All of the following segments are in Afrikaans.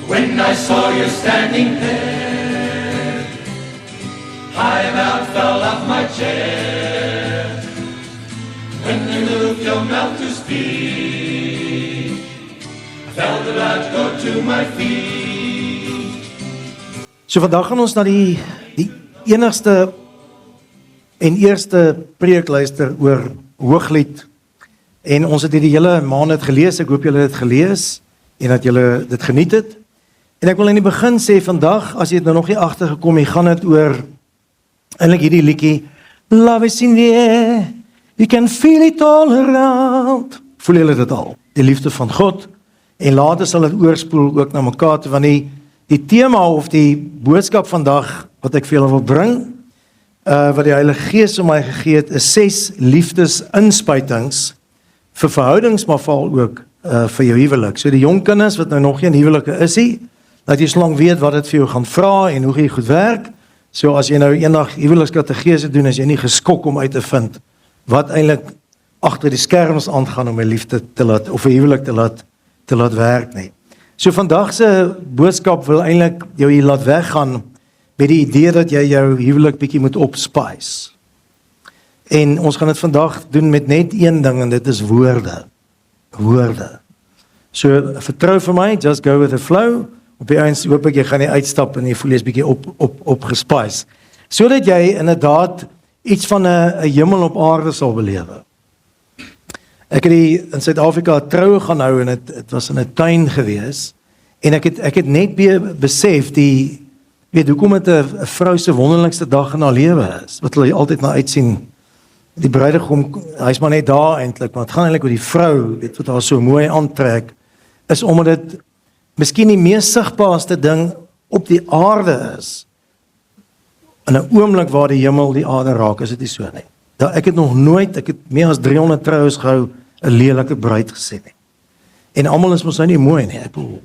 When I saw you standing there, I about fell off my chair. When you moved your mouth to speak, I felt about go to my feet. So vandag gaan ons na die enigste en eerste preek luister oor Hooglied. En ons het hierdie hele maand het gelees, ek hoop julle het dit gelees en dat julle dit geniet het. En ek wil in die begin sê vandag, as jy het nou nog nie agtergekom, jy gaan dit oor eintlik hierdie liedjie Love is in the air, you can feel it all around. Voel julle dit al? Die liefde van God. En later sal dit oorspoel ook na mekaar toe, want die tema of die boodskap vandag wat ek vir julle wil bring, wat die Heilige Gees vir my gegee het, is 6 liefdesinspuitings vir verhoudings, maar val ook vir jou huwelik. So die jong kinders wat nou nog geen huwelike is nie, dat jy solang weet wat dit vir jou gaan vra en hoe jy goed werk. So as jy nou eendag huwelikskategese doen, is jy nie geskok om uit te vind wat eintlik agter die skerms aangaan om 'n liefde te laat of 'n huwelik te laat werk nie. So vandag se boodskap wil eintlik jou hier laat weggaan met die idee dat jy jou huwelik bietjie moet opspice. En ons gaan dit vandag doen met net een ding en dit is woorde. Woorde. So vertrou vir my, just go with the flow. Op die einde hoop ek jy gaan nie uitstap en jy voel jy's bietjie opgespice. Sodat jy inderdaad iets van 'n hemel op aarde sal belewe. Ek het in Suid-Afrika 'n troue gaan hou en dit was in 'n tuin gewees. En ek het net besef weet hoekom dit 'n vrou se wonderlikste dag in haar lewe is. Wat hulle altyd na uitsien. Die bruidegom, hy's maar net daar eintlik, want het gaan eintlik oor die vrou, weet wat haar so mooi aantrek, is omdat dit miskien die mees sigbaarste ding op die aarde is. In 'n oomblik waar die hemel die aarde raak, is dit nie so nie. Ek het nog nooit, ek het meer as 300 troues gehou, 'n lelike bruid gesien nie. En almal is mos nou nie mooi nie, ek bedoel.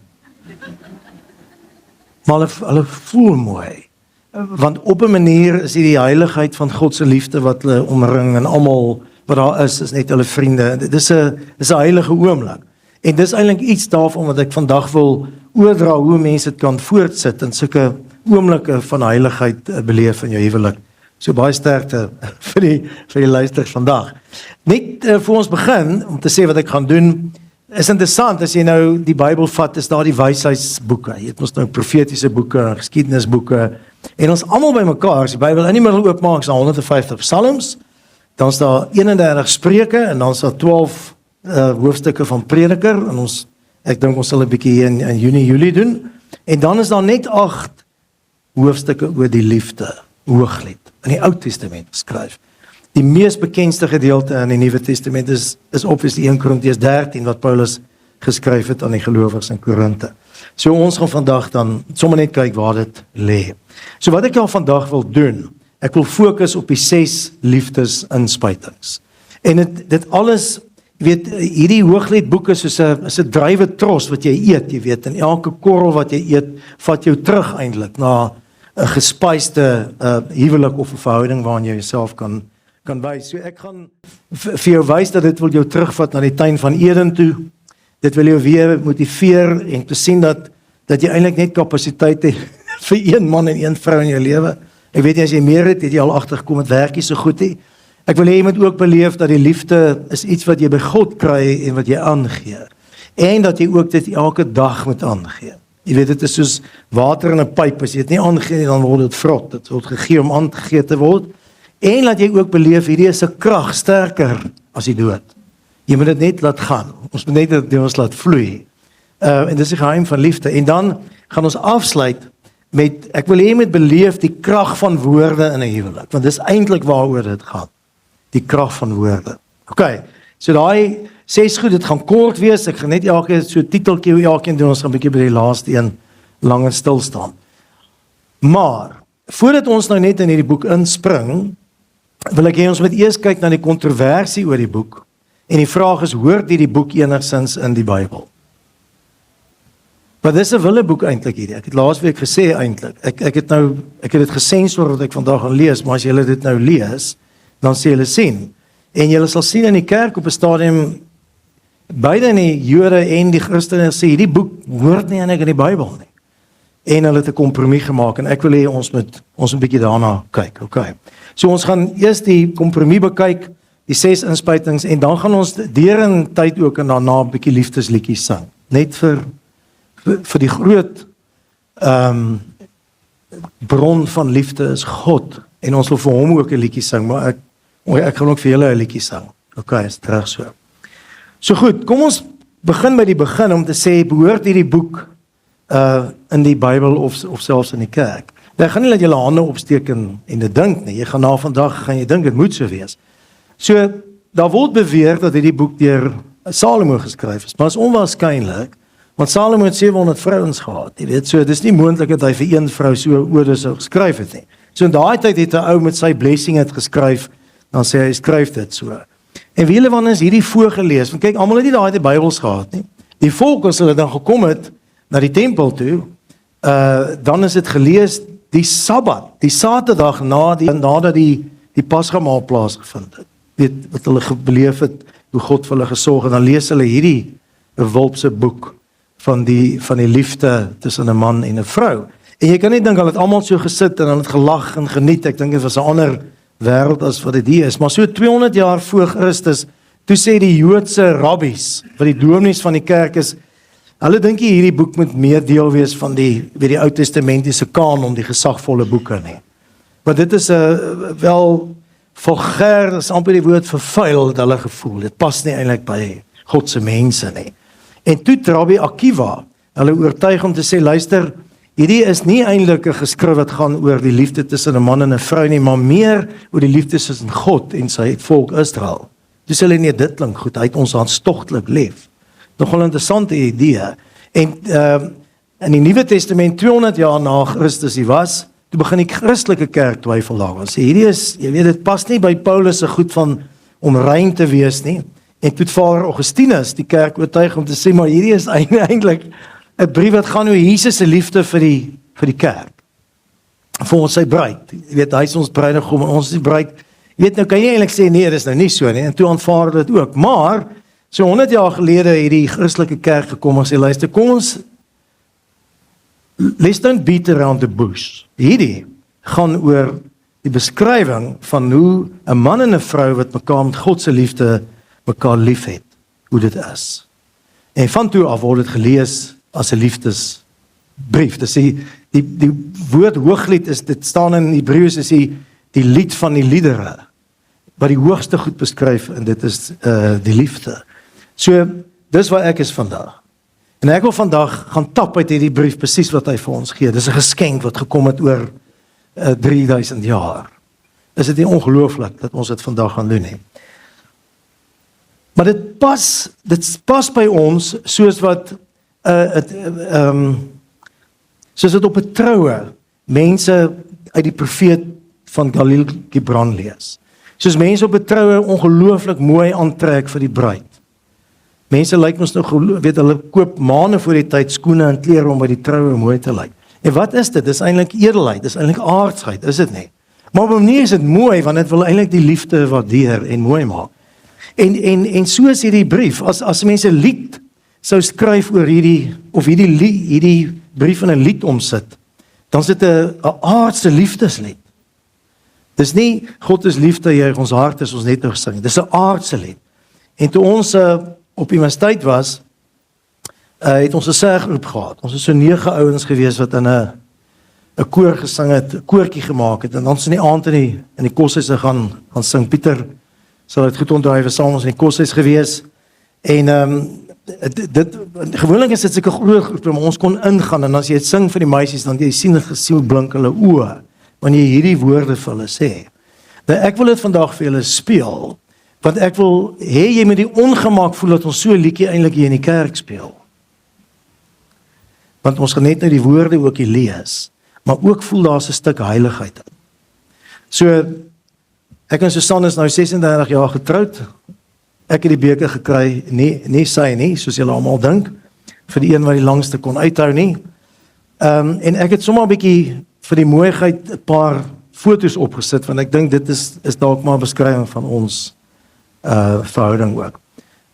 Maar hulle voel mooi. Want op 'n manier is die heiligheid van God se liefde wat hulle omring en almal wat daar is net hulle vriende. Dit is 'n heilige oomblik. En dis eintlik iets daarvan wat ek vandag wil oordra hoe mense dit kan voortsit in sulke oomblikke van heiligheid beleef in jou huwelik. So baie sterkte vir die luisters vandag. Net voor ons begin om te sê wat ek gaan doen, is interessant as jy nou die Bybel vat, is daar die wysheidsboeke. Jy het mos nou profetiese boeke, geskiedenisboeke. En ons almal bymekaar, as die Bybel in die middel oopmaak, is daar 150 psalms, dan is daar 31 spreuke en dan is daar 12 hoofstukke van Prediker en ek dink ons sal 'n bietjie hier in Junie, Julie doen. En dan is daar net 8 hoofstukke oor die liefde, Hooglied, in die Ou Testament geskryf. Die mees bekendste gedeelte in die Nuwe Testament is obviously 1 Korintiërs 13 wat Paulus geskryf het aan die gelowiges in Korinte. So ons gaan vandag dan sommer net kyk waar dit lê. So wat ek al vandag wil doen, ek wil fokus op die 6 liefdesinspuitings. En dit alles, jy weet, hierdie Hoogliedboek is soos 'n druiwetros wat jy eet, jy weet, en elke korrel wat jy eet, vat jou terug eintlik na 'n gespuiste huwelik of 'n verhouding waarin jy jouself kan wys. So ek gaan vir jou wys dat dit wil jou terugvat na die tuin van Eden toe. Dit wil jou weer motiveer en te sien dat jy eintlik net kapasiteit het vir een man en een vrou in jou lewe. Ek weet nie as jy meer het jy al agtergekom het werk nie so goed nie. Ek wil hê jy moet ook beleef dat die liefde is iets wat jy by God kry en wat jy aangee. En dat jy ook dit elke dag moet aangee. Jy weet, dit is soos water in 'n pyp, as jy dit nie aangee nie, dan word dit vrot. Dit word gegee om aangegee te word. En laat jy ook beleef, hierdie is 'n krag sterker as die dood. Jy moet dit net laat gaan. Ons moet net dit ons laat vloei. En dis die geheim van liefde. En dan gaan ons afsluit met, ek wil hê jy moet beleef die krag van woorde in 'n huwelik, want dis eintlik waaroor dit gaan. Die krag van woorde. Okay, so daai 6 goed, dit gaan kort wees. Ek gaan net elke so titeltjie elkeen doen. Ons gaan 'n bietjie by die laaste een lang en stil staan. Maar voordat ons nou net in hierdie boek inspring, wil ek hê ons moet eers kyk na die kontroversie oor die boek. En die vraag is, hoort die boek enigsins in die Bybel? Maar dis 'n willeboek eintlik hierdie. Ek het laasweek gesê eintlik. Ek het dit gesensor wat ek vandag gaan lees, maar as julle dit nou lees, dan sê julle sien. En julle sal sien in die kerk op 'n stadium, beide in die Jode en die Christene sê hierdie boek hoort nie eintlik in die Bybel nie. en hulle het 'n kompromie gemaak en ek wil hê ons moet 'n bietjie daarna kyk. Okay. So ons gaan eers die kompromie bekyk, die 6 inspuitings en dan gaan ons deur in tyd ook en daarna 'n bietjie liefdesliedjies sing. Net vir die groot bron van liefde is God en ons wil vir hom ook 'n liedjie sing, maar ek gaan ook vir julle 'n liedjie sing. Okay, is reg so. So goed, kom ons begin by die begin om te sê, behoort hierdie boek in die Bybel of selfs in die kerk. Jy gaan nie laat julle hande opsteek en dit dink nie. Jy gaan na vandag gaan jy dink dit moet so wees. So daar word beweer dat hierdie boek deur Salomo geskryf is, maar is onwaarskynlik, want Salomo het 700 vrouens gehad. Jy weet, so dis nie moontlik dat hy vir een vrou so ode sou geskryf het nie. So in daai tyd het 'n ou met sy blessing het geskryf, dan sê hy skryf dit so. En wie hulle wanneer is hierdie voorgelees? Want kyk, almal het nie daai Bybels gehad nie. Die volk as hulle dan gekom het na die tempel toe, dan is dit gelees die Sabbat, die Saterdag nadat die Pasgamaal plaasgevind het. Weet wat hulle beleef het, hoe God vir hulle gesorg het, dan lees hulle hierdie wulpse boek van die liefde tussen 'n man en 'n vrou. En jy kan nie dink hulle het almal so gesit en hulle het gelag en geniet. Ek dink dit was 'n ander wêreld as wat dit hier is. Maar so 200 jaar voor Christus, toe sê die Joodse rabbies, wat die dominees van die kerk is, hulle dink hierdie boek moet meer deel wees van die Ou Testamentiese kanon, die gesagvolle boeke nie. Want dit is 'n wel vulgêr, is amper die woord vervuil het hulle gevoel. Dit pas nie eintlik by God se mense nie. En toe Rabbi Akiva hulle oortuig om te sê, luister, hierdie is nie eintlik 'n geskrif wat gaan oor die liefde tussen 'n man en 'n vrou nie, maar meer oor die liefde tussen God en sy volk Israel. Dis hulle nie, dit klink goed, hy het ons hartstogtelik lief. Nogal 'n interessante idee. En in die Nuwe Testament 200 jaar na Christus was, toe begin die Christelike kerk twyfel daaroor. Sê hierdie is, jy weet, dit pas nie by Paulus se goed van om rein te wees nie. En toe Vader Augustinus die kerk oortuig om te sê, maar hierdie is eintlik 'n brief wat gaan oor Jesus se liefde vir die kerk. Vir ons sy bruid. Jy weet, hy is ons bruidegom en ons is die bruid. Jy weet, nou kan jy eintlik sê nee, dis nou nie so nie. En toe aanvaar dit ook. Maar so 100 jaar gelede het die Christelike kerk gekom en sê, luister, kom ons let's don't beat around the bush. Hierdie gaan oor die beskrywing van hoe 'n man en 'n vrou wat mekaar met God se liefde mekaar liefhet, hoe dit is. En van toe af word dit gelees as 'n liefdesbrief. Dis die woord Hooglied is, dit staan in Hebreëus, is die lied van die liedere, wat die hoogste goed beskryf, en dit is die liefde. So, dis waar ek is vandag. En ek wil vandag gaan tap uit hierdie brief presies wat hy vir ons gee. Dis 'n geskenk wat gekom het oor 3000 jaar. Is dit nie ongelooflik dat ons dit vandag gaan doen nie? Maar dit pas by ons soos wat soos dit op 'n troue mense uit die profeet van Khalil Gibran lees. Soos mense op 'n troue ongelooflik mooi aantrek vir die bruid. Mense lyk ons nog, weet hulle koop maande voor die tyd skoene en klere om by die troue mooi te lyk. En wat is dit? Dis eintlik edelheid, dis eintlik aardsheid, is dit nie? Maar op 'n manier is dit mooi want dit wil eintlik die liefde waardeer en mooi maak. En so is hierdie brief, as mense 'n lied sou skryf oor hierdie brief in 'n lied omsit, dan is dit 'n aardse liefdeslied. Dis nie God is liefde, juig ons hart is ons net nou gesing. Dis 'n aardse lied. En toe ons op universiteit was, het ons 'n sanggroep gehad. Ons is so 9 ouens gewees wat in 'n koor gesing het, 'n koortjie gemaak het, en dan in die aand in die koshuis gaan sing. Pieter sal dit goed onthou, hy was saam ons in die koshuis gewees. En dit gewoonlik is dit seker groot groep, maar ons kon ingaan, en as jy het sing vir die meisies, dan jy sien gesiel blink hulle oë wanneer jy hierdie woorde vir hulle sê. Nou ek wil dit vandag vir julle speel, want ek wil hê jy met die ongemak voel dat ons so 'n liedjie eintlik hier in die kerk speel. Want ons gaan net nou die woorde ook hier lees, maar ook voel daar's 'n stuk heiligheid in. So ek en Susan is nou 36 jaar getroud. Ek het die beker gekry, nie sy nie, soos julle almal dink, vir die een wat die langste kon uithou nie. En ek het sommer 'n bietjie vir die mooiheid 'n paar foto's opgesit, want ek dink dit is dalk maar 'n beskrywing van ons verhouding ook.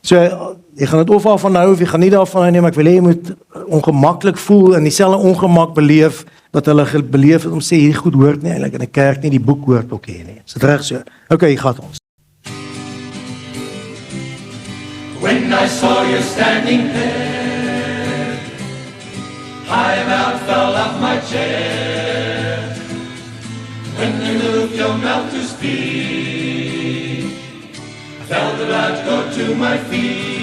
So Jy gaan dit of daarvan hou of jy gaan nie daarvan hou nie, maar ek wil hê jy moet ongemaklik voel en dieselfde ongemak beleef wat hulle beleef het om sê hierdie goed hoort nie eintlik in 'n kerk nie, die boek hoort ook hier nie. Is dit reg so? Okay, hier gaan ons. When I saw you standing there, I about fell off my chair. When you moved your mouth to speak, I felt the blood go to my feet.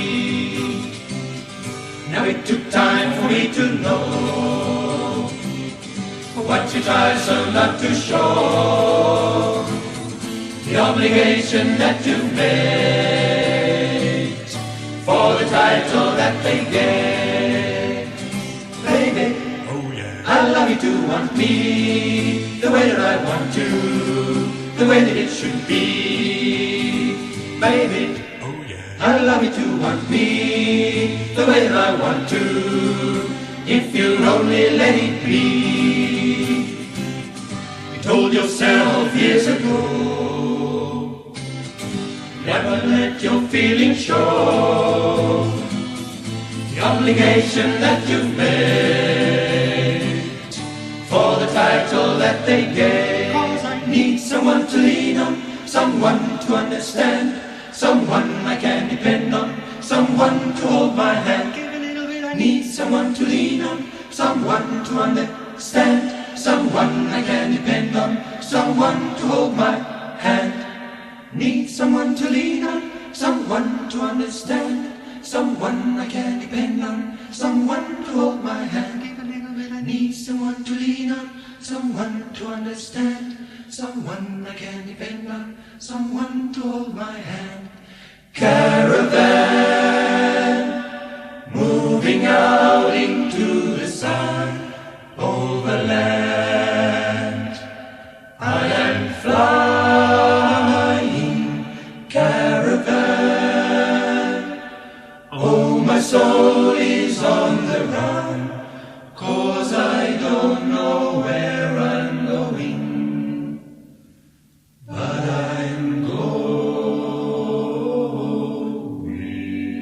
Now it took time for me to know what you tried so not to show, the obligation that you made for the title that they gave. Baby, oh yeah, I love you to want me the way that I want you, the way that it should be. Baby, oh yeah, I love you to want me the way that I want to, if you only let it be. You told yourself years ago, never let your feelings show the obligation that you've made for the title that they gave. 'Cause I need someone to lean on, someone to understand, someone I can depend on, someone to hold my hand. I need someone to lean on, someone to understand, someone I can depend on, someone to hold my hand. Need someone to lean on, someone to understand, someone I can depend on, someone to hold my hand. I need someone to lean on, someone to understand, someone I can depend on, someone to hold my hand. Caravan, moving out into the sun, over land, I am flying. Caravan, oh my soul is on the run, 'cause I don't know where I'm going, but I'm going.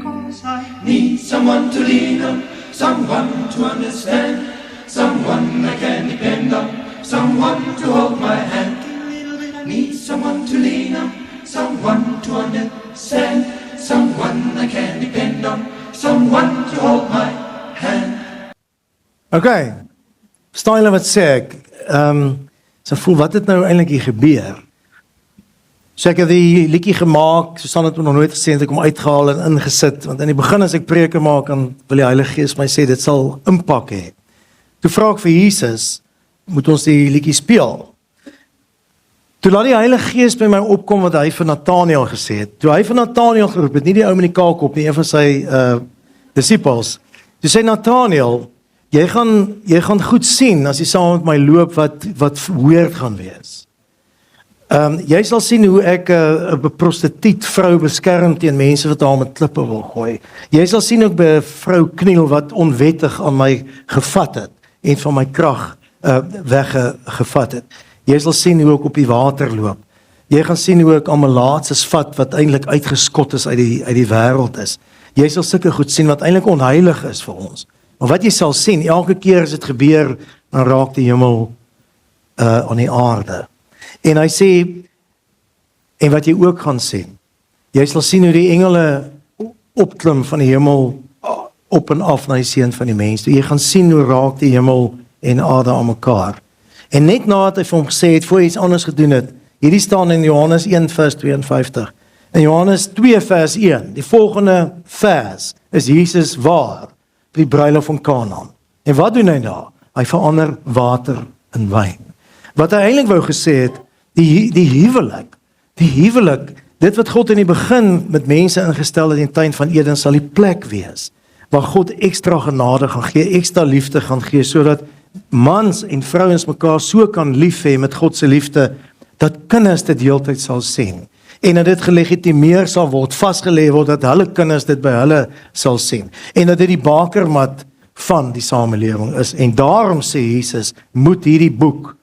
'Cause I need someone to lean on, someone to understand, someone I can depend on, someone to hold my hand. Need someone to lean on, someone to understand, someone I can depend on, someone to hold my hand. Okay, verstaan julle wat sê ek? So voel, wat het nou eintlik hier gebeur? So ek het die liedjie gemaak, Susan het nog nooit gesê, het ek hom uitgehaal en ingesit, want in die begin as ek preke maak, dan wil die Heilige Gees my sê, dit sal impak hê. Toe vra ek vir Jesus, moet ons die liedjie speel? Toe laat die Heilige Gees by my opkom wat hy vir Nathanael gesê het. Toe hy vir Nathanael geroep het, nie die ou met die kaak op nie, een van sy disippels. Toe sê Nathanael, jy gaan goed sien as jy saam met my loop wat weird gaan wees. Jy sal sien hoe ek 'n prostituut vrou beskerm teen mense wat haar met klippe wil gooi. Jy sal sien ook by 'n vrou kniel wat onwettig aan my gevat het en van my krag weggevat het. Jy sal sien hoe ek op die water loop. Jy gaan sien hoe ek aan melaatses vat wat eintlik uitgeskot is uit die wêreld is. Jy sal sulke goed sien wat eintlik onheilig is vir ons. Maar wat jy sal sien, elke keer as dit gebeur, dan raak die hemel aan die aarde. En hy sê, en wat jy ook gaan sien, jy sal sien hoe die engele opklim van die hemel op en af na die seun van die mens. Jy gaan sien hoe raak die hemel en aarde aan mekaar. En net nadat hy vir hom gesê het, voor hy iets anders gedoen het, hierdie staan in Johannes 1 vers 52. In Johannes 2 vers 1, die volgende vers, is Jesus waar, op die bruiloft van Kanaan. En wat doen hy daar? Hy verander water in wyn. Wat hy eintlik wou gesê het, die huwelik, dit wat God in die begin met mense ingestel het in die tuin van Eden, sal die plek wees, waar God ekstra genade gaan gee, ekstra liefde gaan gee, sodat mans en vrouens mekaar so kan lief hê met God se liefde, dat kinders dit heeltyd sal sien. En dat dit gelegitimeer sal word, vasgelê word, dat hulle kinders dit by hulle sal sien. En dat dit die bakermat van die samelewing is. En daarom sê Jesus, moet hierdie boek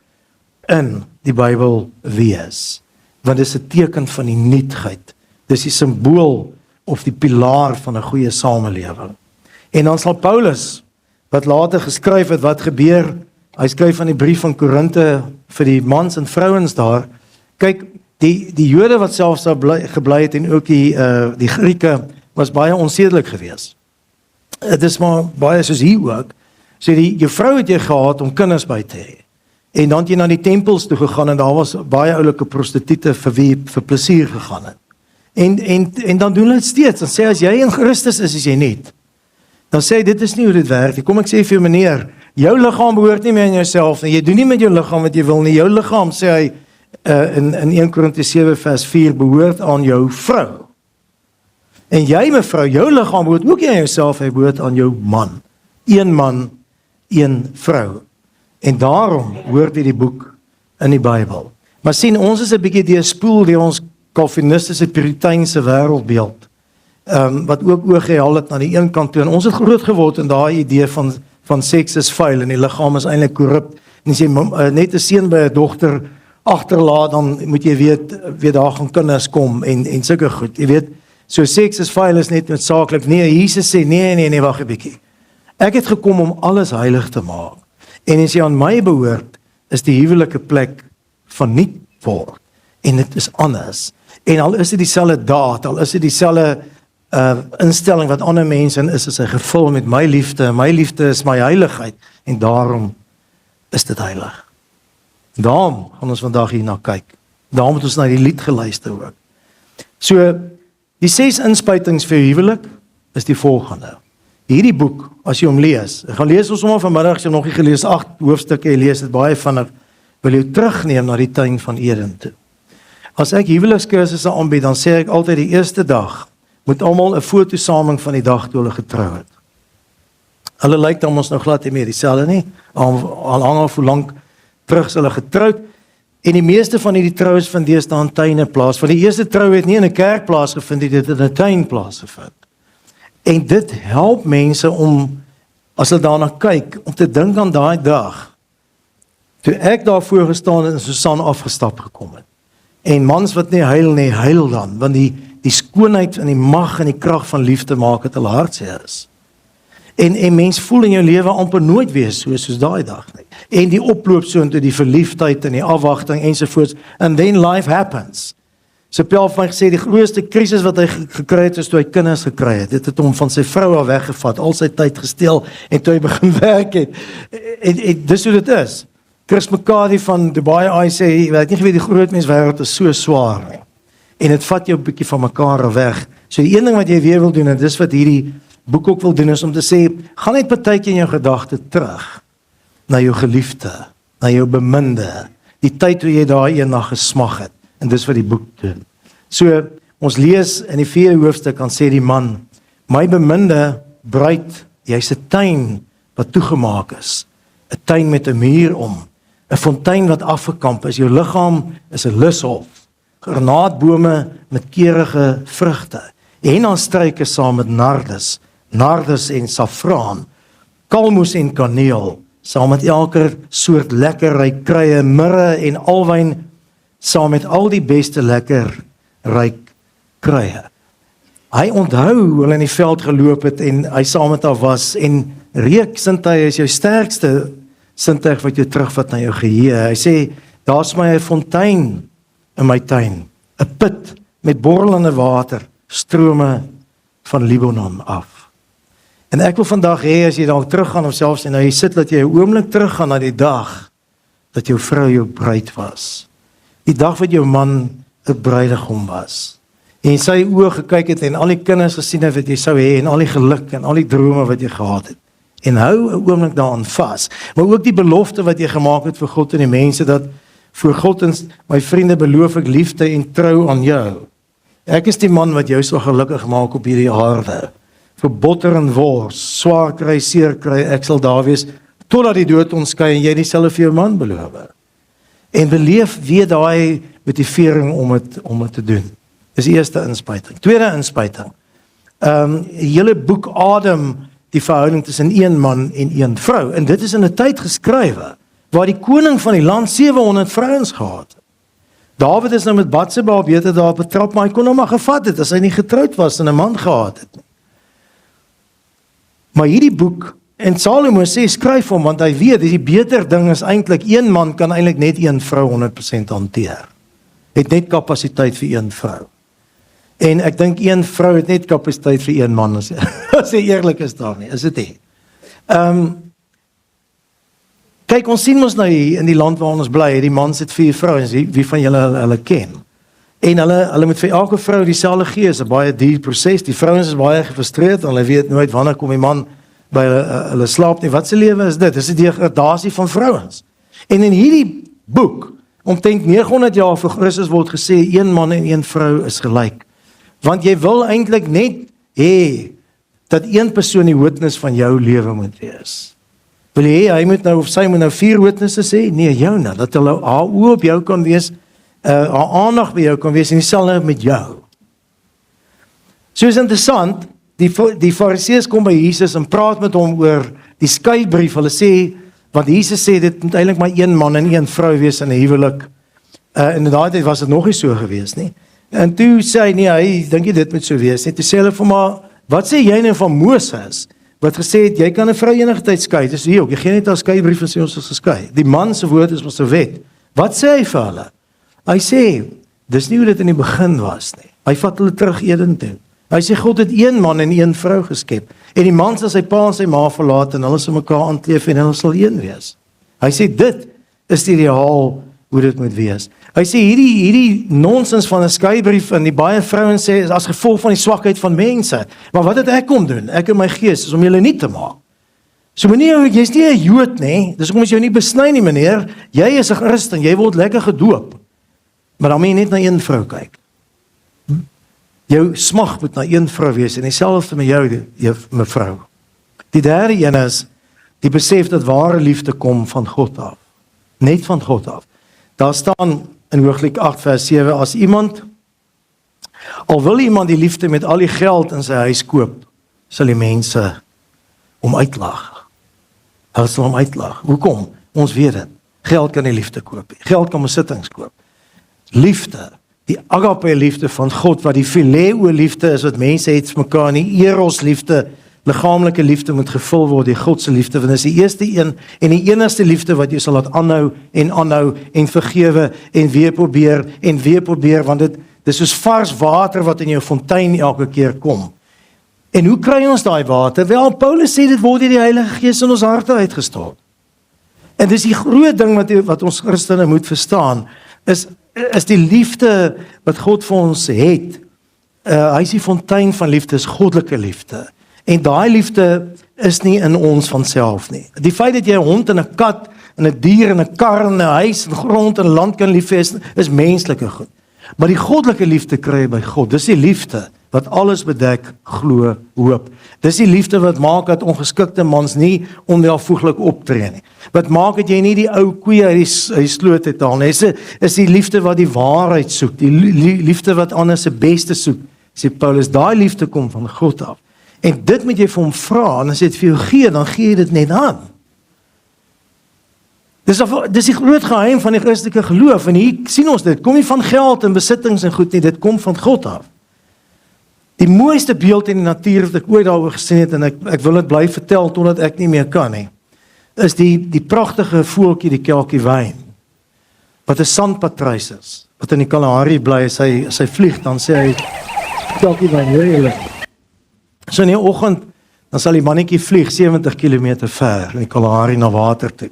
in die Bybel wees. Want dit is 'n teken van die nuutheid. Dis die simbool of die pilaar van 'n goeie samelewing. En dan sal Paulus, wat later geskryf het wat gebeur, hy skryf van die brief van Korinte vir die mans en vrouens daar, kyk, die Jode wat selfs daar gebly het en ook die Grieke, was baie onsedelik geweest. Dit is maar baie soos hier ook, so jou vrou het jy gehad om kinders by te hê, en dan het jy na die tempels toe gegaan, en daar was baie oulike prostituie vir wie vir plesier gegaan het. En dan doen hulle dit steeds, dan sê as jy in Christus is jy niet. Dan sê hy, dit is nie hoe dit werk. Kom ek sê vir jou meneer, jou liggaam behoort nie meer aan jouself nie. Jy doen nie met jou liggaam wat jy wil nie. Jou liggaam, sê hy in 1 Korintiërs 7 vers 4, behoort aan jou vrou. En jy mevrou, jou liggaam behoort ook nie aan jouself, hy behoort aan jou man. Een man, een vrou. En daarom hoort hierdie boek in die Bybel. Maar sien, ons is 'n bietjie deespoel deur ons Calvinistiese Puriteinse wêreldbeeld. Wat ook oorgehaal het na die een kant toe. En ons het groot geword in daai idee van seks is vuil en die liggaam is eintlik korrup. En as jy net 'n seun by 'n dogter agterlaat, dan moet jy weet daar gaan kinders kom en sulke goed. Jy weet, so seks is vuil is net noodsaaklik. Nee, Jesus sê nee, wag 'n bietjie. Ek het gekom om alles heilig te maak. En as jy aan my behoort, is die huwelike plek verniet word. En dit is anders. En al is dit dieselfde daad, al is dit dieselfde instelling wat ander mense in is hy gevul met my liefde is my heiligheid, en daarom is dit heilig. Daarom gaan ons vandag hierna kyk. Daarom het ons na die lied geluister ook. So, die 6 inspuitings vir huwelik is die volgende. Hierdie boek, as jy hom lees, ek gaan lees ons sommer vanmiddag, as jy nog nie gelees, 8 hoofstukke, jy lees dit baie vinnig, wil jy terugneem na die tuin van Eden toe. As ek huwelikskursusse aanbied, dan sê ek altyd die eerste dag, moet almal 'n fotosaming van die dag toe hulle getrou het. Hulle lyk dan ons nou glad nie meer dieselfde nie, al hang af hoe lank terug is hulle getroud, en die meeste van hierdie troues vind deesdae in tuine plaas. Van die eerste trou het nie in 'n kerk plaasgevind, dit het in 'n tuin plaasgevind. En dit help mense om, as hulle daarna kyk, om te dink aan daai dag, toe ek daarvoor gestaan het en Susan afgestap gekom het. En mans wat nie huil dan, want die skoonheid en die mag en die krag van liefde maak het hulle hartseer is. En mens voel in jou lewe amper nooit weer soos daai dag nie. En die oploop so into die verliefdheid en die afwagting ensovoorts, and then life happens. Sepel het my gesê, die grootste krisis wat hy gekry het, is toe hy kinders gekry het. Dit het hom van sy vrou af weggevat, al sy tyd gesteel, en toe hy begin werk het. En dis hoe dit is. Chris McCarthy van Dubai Eye sê, jy weet nie geweet, die grootmenswêreld is so swaar nie. En dit vat jou 'n bietjie van mekaar weg. So die een ding wat jy weer wil doen, en dis wat hierdie boek ook wil doen, is om te sê, gaan net partytjie in jou gedagte terug, na jou geliefde, na jou beminde, die tyd toe jy daar eendag gesmag het, en dis wat die boek doen. So, ons lees in die 4de hoofstuk, kan sê die man, my beminde bruid, jy's 'n tuin wat toegemaak is, 'n tuin met 'n muur om, 'n fontein wat afgekamp is, jou liggaam is 'n lushof, granaatbome met keurige vrugte, en dan struike saam met nardes en safraan, kalmoes en kaneel, saam met elke soort lekker ryk kruie, mirre en alwyn, saam met al die beste lekker ryk kruie. Hy onthou hoe hulle in die veld geloop het en hy saam met haar was, en reuk sintuig is jou sterkste sintuig wat jou terugvat na jou geheue. Hy sê, daar's my 'n fontein in my tuin, 'n put met borrelende water, strome van Libanon af. En ek wil vandag hê, as jy dalk teruggaan of selfs en nou jy sit, dat jy 'n oomblik teruggaan na die dag dat jou vrou jou bruid was. Die dag wat jou man 'n bruidegom was. En sy oë gekyk het en al die kinders gesien het wat jy sou hê en al die geluk en al die drome wat jy gehad het. En hou 'n oomblik daaraan vas. Maar ook die belofte wat jy gemaak het vir God en die mense, dat voor God en my vriende beloof ek liefde en trou aan jou. Ek is die man wat jou so gelukkig maak op hierdie aarde. Vir botter en wors, swaar kry, seer kry, ek sal daar wees, totdat die dood ons skei en jy dieselfde vir jou man beloof. En beleef weer daai motivering om het te doen. Dis die eerste inspuiting. Tweede inspuiting. Hele boek Adam, die verhouding tussen een man en een vrou. En dit is in 'n tyd geskrywe waar die koning van die land 700 vrouens gehad het. Dawid is nou met Batseba beter daar betrap, maar hy kon hom maar gevat het, as hy nie getroud was en 'n man gehad het nie. Maar hierdie boek, en Salomo sê, skryf hom, want hy weet, die beter ding is eintlik, een man kan eintlik net een vrou 100% hanteer. Het net kapasiteit vir een vrou. En ek dink een vrou het net kapasiteit vir een man, as jy eerlik is daar nie, is dit nie. Kyk, ons sien ons nou hier in die land waar ons bly, die mans het 4 vrouens, wie van julle hulle ken. En hulle moet vir elke vrou dieselfde gee, is 'n baie duur proses, die vrouens is baie gefrustreerd, hulle weet nooit wanneer kom die man by hulle slaap nie, wat se lewe is dit? Dis 'n degradasie van vrouens. En in hierdie boek, omtrent 900 jaar voor Christus word gesê, een man en een vrou is gelyk. Want jy wil eintlik net hê, dat een persoon die witness van jou lewe moet wees. Wil jy hê, hy moet nou, of sy moet nou 4 witnesses hê? Nee, jou nou, dat hulle haar oë op jou kan wees, haar aandag by jou kan wees, en dieselfde met jou. So is interessant, die Fariseërs kom by Jesus en praat met hom oor die skeibrief, hulle sê, want Jesus sê, dit moet eintlik maar een man en een vrou wees in 'n huwelik, in daai tyd was dit nog nie so gewees nie, en toe sê hy, nee, hy dink nie dit moet so wees nie, toe sê hulle vir maar, wat sê jy nou van Moses, wat gesê het, jy kan 'n vrou enige tyd skei, dis hier ook, jy gee net 'n skeibrief en sê ons is geskei, die man se woord is ons wet, wat sê hy vir hulle? Hy sê, dis nie hoe dit in die begin was nie, hy vat hulle terug Eden toe, hy sê, God het een man en een vrou geskep, en die man sal sy pa en sy ma verlaat, en hulle sal mekaar aankleef, en hulle sal een wees. Hy sê, dit is die ideaal, hoe dit moet wees. Hy sê, hierdie nonsens van 'n skeibrief, en die baie vrouens sê, is as gevolg van die swakheid van mense, maar wat het ek kom doen? Ek in my gees, is om julle nie te maak. So meneer, jy's nie 'n Jood nie, dis hoekom is jou nie besny nie meneer, jy is 'n Christen, jy word lekker gedoop, maar dan moet jy net na een vrou kyk. Jou smag moet na een vrou wees, en dieselfde met jou, mevrou. Die derde een is, die besef dat ware liefde kom van God af. Net van God af. Daar staan in Hooglied 8 vers 7, al wil iemand die liefde met al die geld in sy huis koop, sal die mense hom uitlag. Hulle sal hom uitlag. Hoekom? Ons weet dit. Geld kan nie liefde koop. Geld kan besittings koop. Liefde, die agape liefde van God, wat die phileo liefde is, wat mense het vir mekaar, en die eros liefde, liggaamlike liefde moet gevul word, die Godse liefde, want dit is die eerste een, en die enigste liefde wat jy sal laat aanhou, en vergewe, en weer probeer, want dit is soos vars water, wat in jou fontein elke keer kom. En hoe kry ons daai water? Wel, Paulus sê, dit word deur die Heilige Gees in ons harte uitgestort. En dis die groot ding wat ons Christene moet verstaan, is die liefde wat God vir ons het. Hy is die fontein van liefde, is goddelike liefde. En daai liefde is nie in ons vanself nie. Die feit dat jy 'n hond en 'n kat en 'n dier en 'n kar en 'n huis en grond en 'n land kan lief hê, is menslike goed. Maar die goddelike liefde kry jy by God. Dis die liefde wat alles bedek, glo, hoop. Dis die liefde wat maak dat ongeskikte mans nie onwelvoeglik optree nie. Wat maak dat jy nie die ou koeie uit die sloot het haal nie. Is die liefde wat die waarheid soek, die liefde wat ander se beste soek. Sê Paulus, daai liefde kom van God af. En dit moet jy vir hom vra, en as hy dit vir jou gee, dan gee jy dit net aan. Dis die groot geheim van die Christelike geloof, en hier sien ons dit, kom nie van geld en besittings en goed nie, dit kom van God af. Die mooiste beeld in die natuur wat ek ooit daaroor gesien het, en ek wil dit bly vertel totdat ek nie meer kan nie, is die pragtige voeltjie, die kelkie wyn, wat 'n sandpatruis is, wat in die Kalahari bly, as hy vlieg, dan sê hy, kelkie wyn, hoor julle. So in die oggend, dan sal die mannetjie vlieg 70 km ver, in die Kalahari na water toe.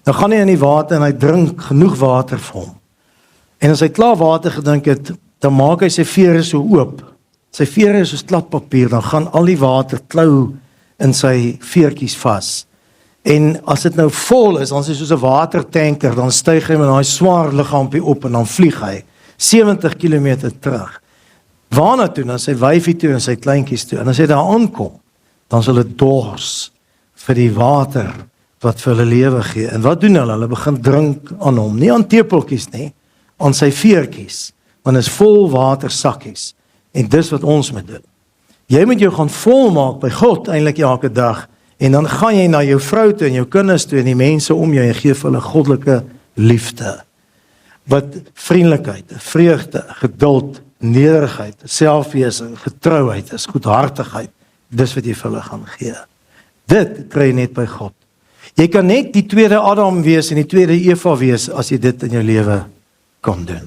Dan gaan hy in die water, en hy drink genoeg water vir hom. En as hy klaar water gedrink het, dan maak hy sy vere so oop, sy vere is soos kladpapier, dan gaan al die water klou in sy veertjies vas. En as dit nou vol is, dan is hy soos 'n watertanker, dan styg hy met daai swaar liggaampie op, en dan vlieg hy 70 km terug. Waarna toe, dan sy wyfie toe, en sy kleintjies toe, en as hy daar aankom, dan sal dit dors vir die water, wat vir hulle lewe gee. En wat doen hulle? Hulle begin drink aan hom, nie aan tepeltjies nie, aan sy veertjies, want is vol watersakkies. En dis wat ons moet doen. Jy moet jou gaan volmaak by God eintlik elke dag, en dan gaan jy na jou vrou toe en jou kinders toe en die mense om jou en gee vir hulle goddelike liefde. wat vriendelikheid, vreugde, geduld, nederigheid, selfbeheersing, getrouheid is, goedhartigheid, dis wat jy vir hulle gaan gee. Dit kry jy net by God. Jy kan net die tweede Adam wees en die tweede Eva wees as jy dit in jou lewe kan doen.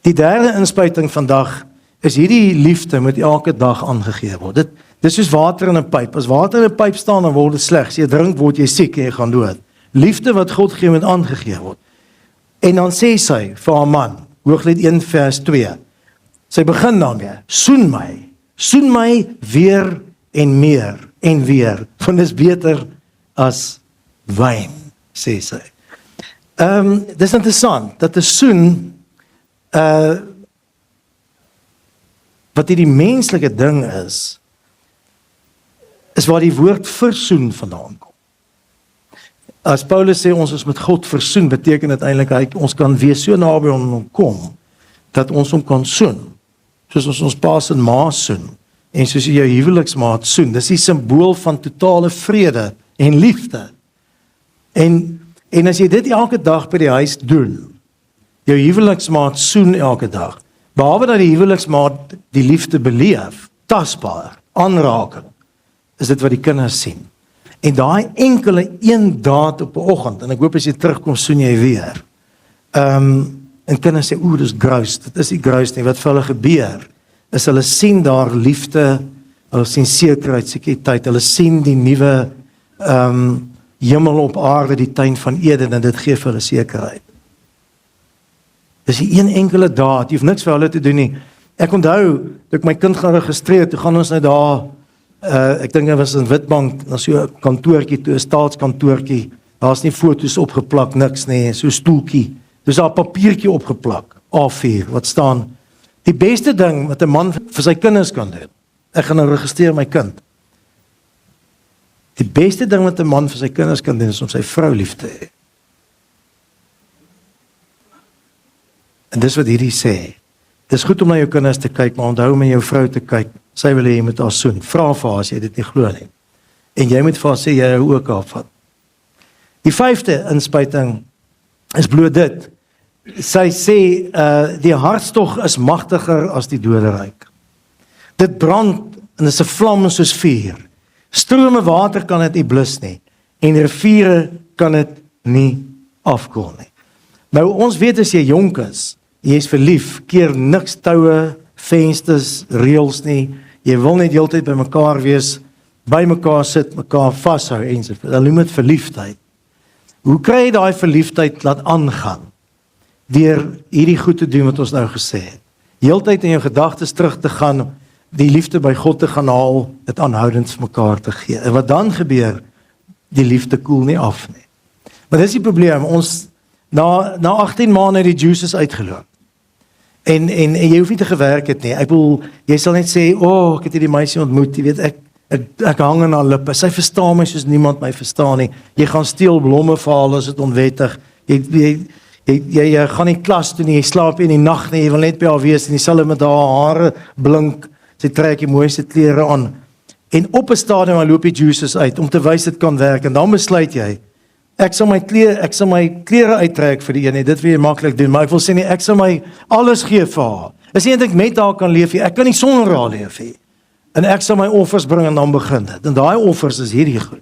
Die derde inspuiting vandag is hierdie liefde moet elke dag aangegee word. Dit is soos water in 'n pyp. As water in 'n pyp staan, dan word dit sleg. As jy drink, word jy siek en jy gaan dood. Liefde wat God gee moet aangegee word. En dan sê sy vir haar man, Hooglied 1 vers 2. Sy begin daarmee: soen my weer en meer en weer, want dit is beter as wyn, sê sy. Dis interessant dat 'n soen wat hierdie menslike ding is waar die woord versoen vandaan kom. As Paulus sê ons is met God versoen, beteken dit eintlik ons kan wees so naby aan hom kom dat ons hom kan soen. Soos ons pa en ma soen en soos jou huweliksmaat soen. Dis die simbool van totale vrede en liefde. En as jy dit elke dag by die huis doen, jou huweliksmaat soen elke dag, behalwe dat die huweliksmaat die liefde beleef, tasbaar, aanraking, is dit wat die kinders sien. En daai enkele een daad op 'n oggend, en ek hoop as jy terugkom soen jy weer. En kinders sê, dis grous, dit is nie grous nie, wat vir hulle gebeur, is hulle sien daar liefde, hulle sien sekerheid, sekuriteit, hulle sien die nuwe hemel op aarde, die tuin van Eden, en dit gee vir hulle sekerheid. Dis die een enkele daad, jy hoef niks vir hulle te doen nie. Ek onthou, toe ek my kind gaan registreer, toe gaan ons nou daar, ek dink dit was in Witbank, na so 'n kantoortjie toe, 'n staatskantoortjie, daar's nie foto's opgeplak, niks nie, so 'n stoeltjie, dis daar 'n papiertjie opgeplak, A4, wat staan, die beste ding wat 'n man vir sy kinders kan doen, ek gaan nou registreer my kind, die beste ding wat 'n man vir sy kinders kan doen, is om sy vrou lief te hê. En dis wat hierdie sê, dis goed om na jou kinders te kyk, maar onthou om na jou vrou te kyk, sy wil hê jy moet haar soen, vra vir haar as jy dit nie glo nie, en jy moet vir haar sê, jy hou ook daarvan. Die 5de inspuiting is bloot dit, sy sê, die hartstog is magtiger as die doderyk. Dit brand, en is 'n vlam soos vuur, strome water kan dit nie blus nie, en riviere kan dit nie afkoel nie. Nou, ons weet as jy jonk is, jy is verlief, keer niks toue, vensters, reëls nie, jy wil net heeltyd by mekaar wees, by mekaar sit, mekaar vashou, ensovoorts. Dan noem dit verliefdheid. Hoe kry jy daai verliefdheid laat aangaan? Deur hierdie goed te doen wat ons nou gesê het. Heeltyd in jou gedagtes terug te gaan, die liefde by God te gaan haal, dit aanhoudend vir mekaar te gee. En wat dan gebeur, die liefde koel nie af nie. Maar dis die probleem, ons na 18 maande die juices uitgeloop. En jy hoef nie te gewerk het nie. Ek bedoel, jy sal net sê, ek het hierdie meisie ontmoet, jy weet, ek hang aan haar lippe, sy verstaan my soos niemand my verstaan nie. Jy gaan steel blomme vir haar as dit onwettig. Jy gaan nie klas toe nie, jy slaap in die nag nie, jy wil net by haar wees en jy sal met haar hare blink, sy trek die mooiste klere aan. En op 'n stadium loop die juices uit om te wys dit kan werk en dan besluit jy, ek sal my klere uittrek vir die een, dit wil jy maklik doen, maar ek wil sê nie, ek sal my alles gee vir haar. Is nie dat ek met haar kan leef, ek kan nie sonder haar leef nie. En ek sal my offers bring en dan begin dit. En daai offers is hierdie goed.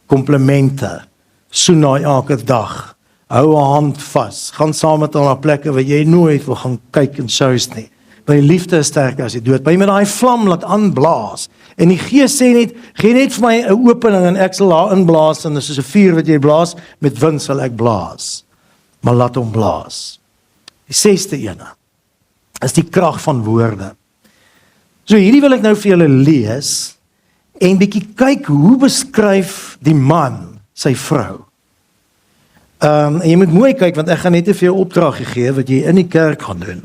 Komplimente, soen haar elke dag, hou haar hand vas, gaan saam met haar na plekke waar jy nooit wil gaan kyk en shows nie. By liefde is sterker as die dood, by jy met daai vlam laat aanblaas. En die Gees sê net, gee net vir my 'n opening en ek sal daar inblaas en dis soos 'n vuur wat jy blaas, met wind sal ek blaas. Maar laat hom blaas. Die 6de ene is die krag van woorde. So hierdie wil ek nou vir julle lees en bietjie kyk hoe beskryf die man sy vrou. En jy moet mooi kyk want ek gaan net vir jou opdrag gee wat jy in die kerk gaan doen.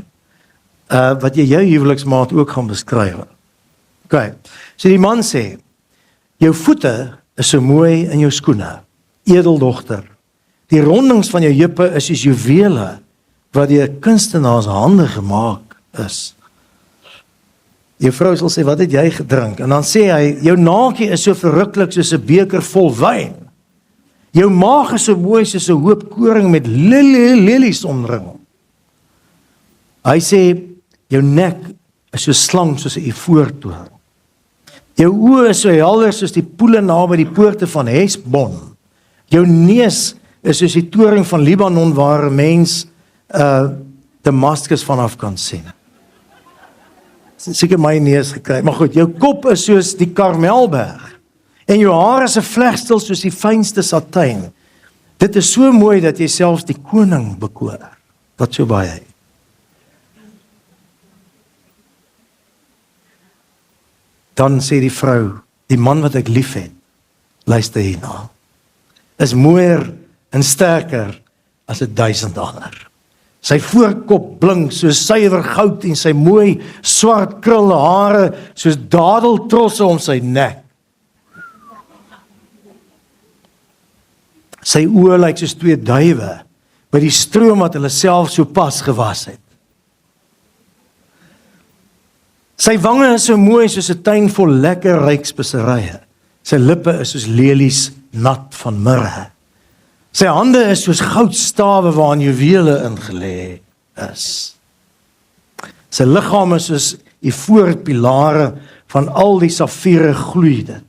Wat jy jou huweliksmaat ook gaan beskryf. Okay. So die man sê, jou voete is so mooi in jou skoene, edeldogter. Die rondings van jou heupe is soos juwele wat deur kunstenaars hande gemaak is. Jou vrou sal sê, wat het jy gedrink? En dan sê hy, jou naakie is so verruklik soos 'n beker vol wyn. Jou maag is so mooi soos 'n hoop koring met lelies omring. Hy sê, jou nek is so slank soos 'n ivoortoring. Jou oë is so helder soos die poele naby die poorte van Hesbon. Jou neus is soos die toring van Libanon waar 'n mens Damaskus vanaf kan sien. Seker my neus gekry, maar goed, jou kop is soos die Karmelberg. En jou haar is 'n vlegsel soos die fynste satijn. Dit is so mooi dat jy selfs die koning bekoor. Wat so baie het. Dan sê die vrou, die man wat ek lief het, luister hierna, is mooier en sterker as 1000 ander. Sy voorkop blink soos suiwer goud en sy mooi swart krulle hare soos dadeltrosse om sy nek. Sy oë lyk soos 2 duwe by die stroom wat hulle self so pas gewas het. Sy wange is so mooi soos 'n tuin vol lekker ryk speserye. Sy lippe is soos lelies nat van mirre. Sy hande is soos goudstawe waarin juwele ingelê is. Sy liggaam is soos ivoorpilare van al die safiere gloei dit.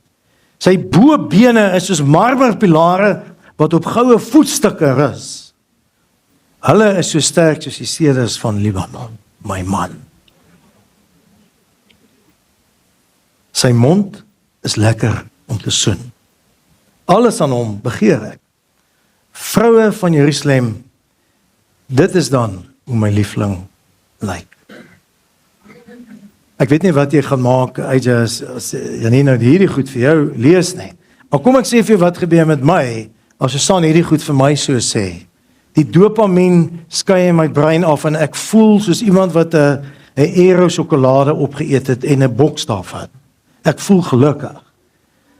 Sy bobene is soos marmerpilare wat op goue voetstukke rus. Hulle is so sterk soos die seders van Libanon, my man. Sy mond is lekker om te soen. Alles aan hom begeer ek. Vroue van Jerusalem, dit is dan hoe my liefling lyk. Ek weet nie wat jy gaan maak, as jy nie nou hierdie goed vir jou lees nie. Maar kom ek sê vir jou wat gebeur met my, as Susan hierdie goed vir my so sê. Die dopamien skei in my brein af en ek voel soos iemand wat 'n Aero sjokolade opgeëet het en 'n boksstaf het. Ek voel gelukkig.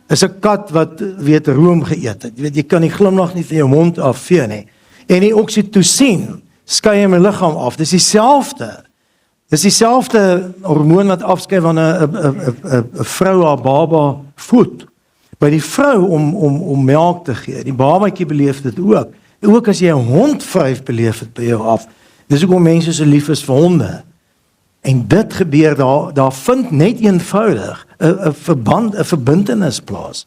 Is 'n kat wat weet room geëet het. Jy weet, jy kan die glimlag nie van jou mond afvee nie. En die oksitosien skei in my liggaam af. Dis dieselfde. Dis dieselfde hormoon wat afskei wanneer 'n vrou haar baba voed. By die vrou om melk te gee. Die babatjie beleef dit ook. Ook as jy 'n hond vryf, beleef dit by jou af. Dis hoekom mense so lief is vir honde. En dit gebeur daar vind net eenvoudig 'n verbintenis plaas.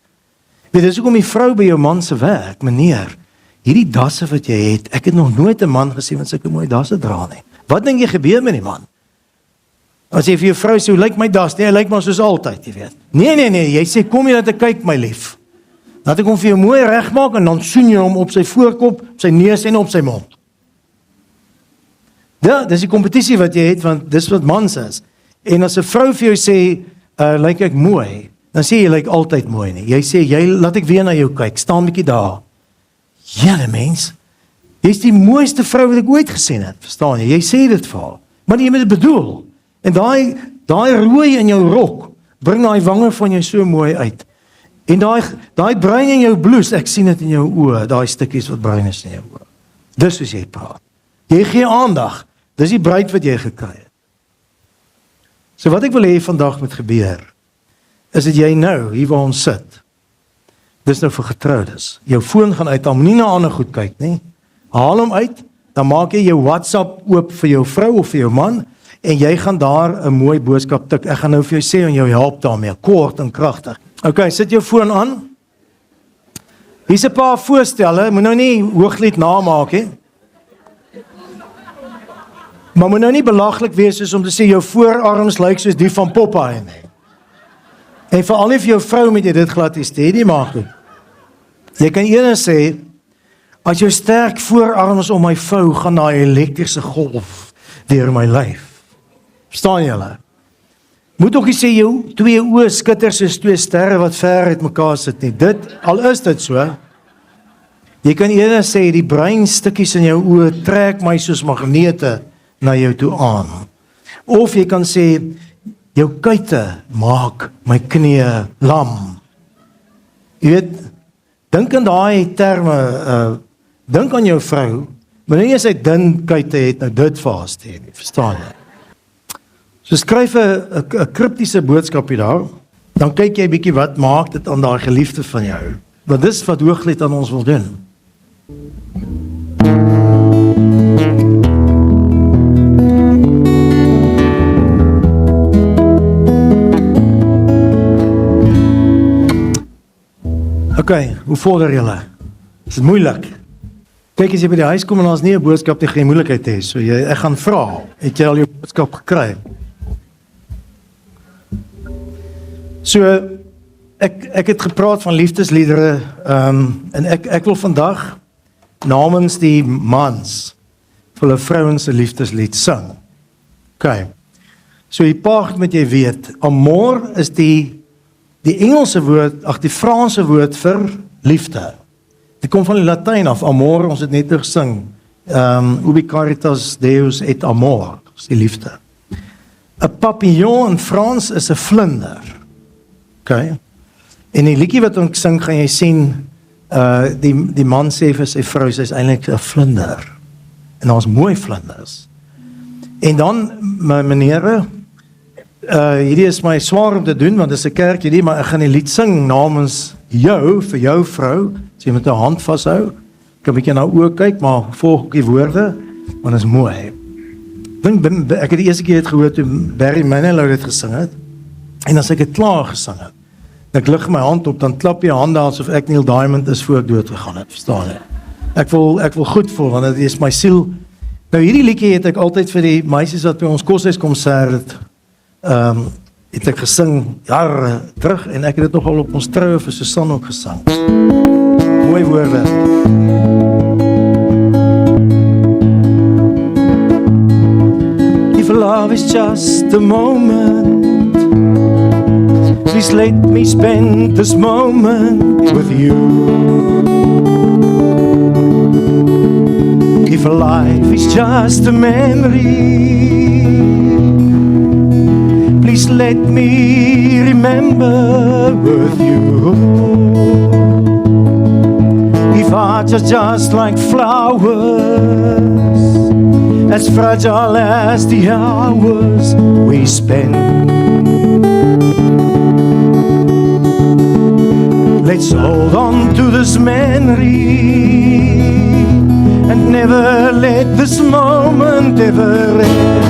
Weet, dis hoekom die vrou by jou man se werk, meneer, hierdie dasse wat jy het, ek het nog nooit 'n man gesien wat sulke mooi dasse dra nie. Wat dink jy gebeur met die man? As jy vir jou vrou sê, hoe lyk my das? Nee, hy lyk maar soos altyd, jy weet. Nee, jy sê, kom jy dat ek kyk, my lief. Laat ek hom vir jou mooi regmaak en dan soen jy hom op sy voorkop, op sy neus en op sy mond. Ja, dis die kompetisie wat jy het, want dis wat mans is. En as 'n vrou vir jou sê, lyk ek mooi, dan sê jy lyk altyd mooi nie. Jy sê, laat ek weer na jou kyk, staan bietjie daar. Julle mens, jy's die mooiste vrou wat ek ooit gesien het, verstaan jy? Jy sê dit vir haar, maar jy moet dit bedoel. En daai rooi in jou rok, bring daai wange van jou so mooi uit. En daai bruin in jou blouse, ek sien dit in jou oë, daai stukkies wat bruin is in jou oë. Dis soos jy praat. Jy gee aandag. Dis die bruid wat jy gekry het. So wat ek wil hê vandag moet gebeur, is dat jy nou, hier waar ons sit, dis nou vir getroudes, jou foon gaan uit, dan nie na ander goed kyk nie, haal hom uit, dan maak jy jou WhatsApp oop vir jou vrou of vir jou man, en jy gaan daar 'n mooi boodskap tik, ek gaan nou vir jou sê en jou help daarmee, kort en kragtig. Ok, sit jou foon aan, hier's 'n paar voorstelle, moet nou nie Hooglied namaak he, maar moet nou nie belaglik wees soos om te sê jou voorarms lyk soos die van Popeye nie. En veral nie vir jou vrou met jy dit glad is, dit maak nie. Jy kan eerder sê, as jou sterk voorarms om my vou, gaan daai elektriese golf deur my lyf. Verstaan julle? Moet ook nie sê jou 2 oë skitter soos 2 sterre wat ver uit mekaar sit nie. Al is dit so. Jy kan eerder sê, die breinstukkies in jou oë trek my soos magnete na jou toe aan. Of jy kan sê, jou kuite maak my knieë lam. Jy weet, dink aan daai terme, dink aan jou vrou, maar nie as hy dun kuite het, nou dit vast hê, verstaan jy? So skryf 'n kriptiese boodskapie daar, dan kyk jy bietjie wat maak dit aan daai geliefde van jou. Want dis wat Hooglied aan ons wil doen. Okay, hoe vorder julle? Is dit moeilik? Kyk, as jy by die huis kom en ons nie 'n boodskap tegen die moeilikheid hê, so ek gaan vra, het jy al jou boodskap gekry? So, ek het gepraat van liefdesliedere, en ek wil vandag namens die mans vir hulle vrouens se liefdeslied sing. Okay. So die paard moet jy weet, amor is die Engelse woord, die Franse woord vir liefde. Dit kom van die Latyn af, amor, ons het net gesing. Ubi caritas Deus et amor, is die liefde. 'n papillon in Frans is 'n vlinder. Okay. En die liedjie wat ons sing, gaan jy sien, die man sê vir sy vrou, sy is eintlik 'n vlinder. En daar's mooi vlinders. En dan, my menere, hierdie is my swaar om te doen, want dit is 'n kerk hierdie, maar ek gaan die lied sing namens jou, vir jou vrou, as jy met 'n hand vashou, ek kan 'n bietjie na oë kyk, maar volg ook die woorde, want dit is mooi. Ek het die eerste keer het gehoor toe Barry Manilow dit gesing het, en as ek het klaar gesing het, dan ek lig my hand op, dan klap jy hande asof ek Neil Diamond is voor ek dood gegaan het, verstaan jy? Ek wil goed voel, want dit is my siel. Nou hierdie liedjie het ek altyd vir die meisies wat by ons koshuiskonsert het ek gesing jare terug, en ek het dit nogal op ons troue vir Susan ook gesing. Mooi woorde. If love is just a moment, please let me spend this moment with you. If life is just a memory, please let me remember with you. If hearts are just like flowers, as fragile as the hours we spend, let's hold on to this memory and never let this moment ever end.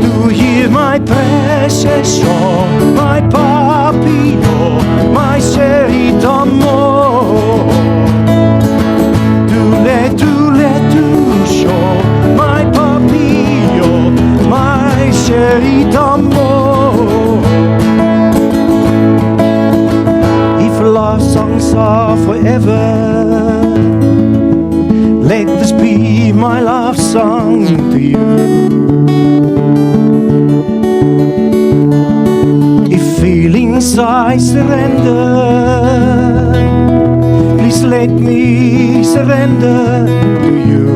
To hear my precious shore, my papillon, my chéri d'amour. To shore, my papillon, my chéri d'amour. If love songs are forever, let this be my love song to you. If feelings I surrender, please let me surrender to you.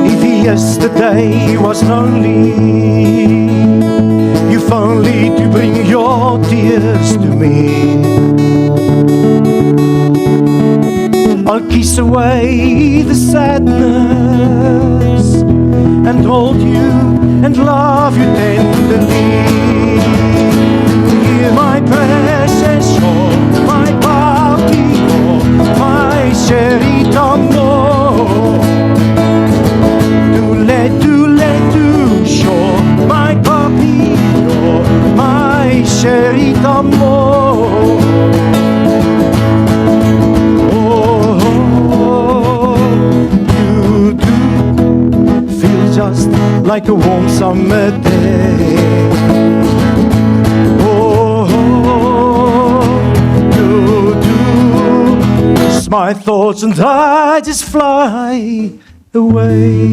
If yesterday was lonely, you've only to bring your tears to me. I'll kiss away the sadness and hold you and love you tenderly. Hear my precious shore, my papillon, my chéri d'amour. To shore, my papillon, my chéri d'amour. Just like a warm summer day. Oh, you do. It's my thoughts and I just fly away.